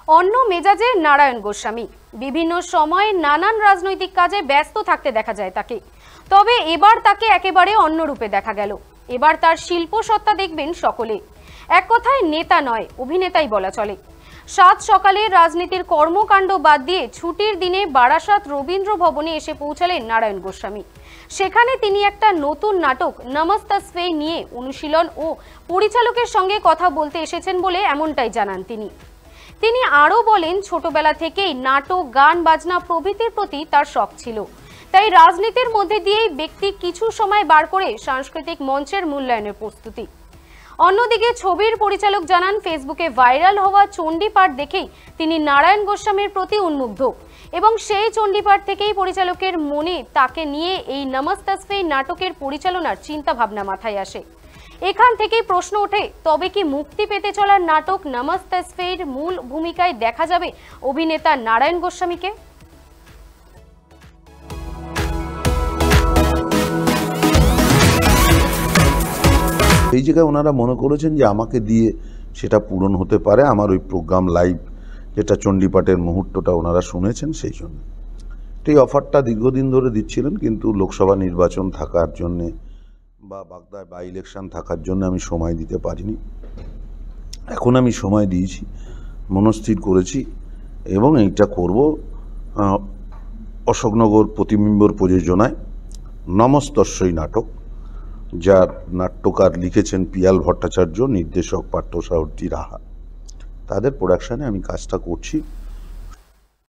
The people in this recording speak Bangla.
অন্য মেজাজে নারায়ণ গোস্বামী। বিভিন্ন সময়ে নানান রাজনৈতিক কাজে ব্যস্ত থাকতে দেখা যায় তাকে। তবে এবার তাকে একেবারে অন্য রূপে দেখা গেল। এবার তার শিল্প সত্তা দেখবেন সকলে। এক কথায় নেতা নয়, অভিনেতাই বলা চলে। সাত সকালে রাজনীতির কর্মকাণ্ড বাদ দিয়ে ছুটির দিনে বারাসাত রবীন্দ্র ভবনে এসে পৌঁছালেন নারায়ণ গোস্বামী। সেখানে তিনি একটা নতুন নাটক নমস্তস্মৈ নিয়ে অনুশীলন ও পরিচালকের সঙ্গে কথা বলতে এসেছেন বলে এমনটাই জানান তিনি আরও বলেন, ছোটবেলা থেকেই নাটক, গান, বাজনা প্রভৃতির প্রতি তার শখ ছিল। তাই রাজনীতির মধ্যে দিয়েই ব্যক্তি কিছু সময় বার করে সাংস্কৃতিক মঞ্চের মূল্যায়নের প্রস্তুতি। অন্যদিকে ছবির পরিচালক জানান, ফেসবুকে ভাইরাল হওয়া চণ্ডীপাঠ দেখেই তিনি নারায়ণ গোস্বামীর প্রতি উন্মুগ্ধ এবং সেই চণ্ডীপাঠ থেকেই পরিচালকের মনে তাকে নিয়ে এই নমস্তস্মৈ নাটকের পরিচালনার চিন্তা ভাবনা মাথায় আসে। এখান থেকেই প্রশ্ন ওঠে, তবে কি মুক্তি পেতে চলা নাটক নমস্তস্মৈর মূল ভূমিকায় দেখা যাবে অভিনেতা নারায়ণ গোস্বামীকে? এই জায়গায় ওনারা মনে করেছেন যে আমাকে দিয়ে সেটা পূরণ হতে পারে। আমার ওই প্রোগ্রাম লাইভ যেটা চণ্ডীপাঠের মুহূর্তটা ওনারা শুনেছেন, সেই জন্য এই অফারটা দীর্ঘদিন ধরে দিচ্ছিলেন, কিন্তু লোকসভা নির্বাচন থাকার জন্যে বা বাগদায় বাই ইলেকশন থাকার জন্য আমি সময় দিতে পারিনি। এখন আমি সময় দিয়েছি, মনস্থির করেছি এবং এইটা করব। অশোকনগর প্রতিবিম্বর প্রযোজনায় নমস্তস্মৈ নাটক, যার নাট্যকার লিখেছেন পিয়াল ভট্টাচার্য, নির্দেশক পার্থসারথী রাহা, তাদের প্রোডাকশানে আমি কাজটা করছি।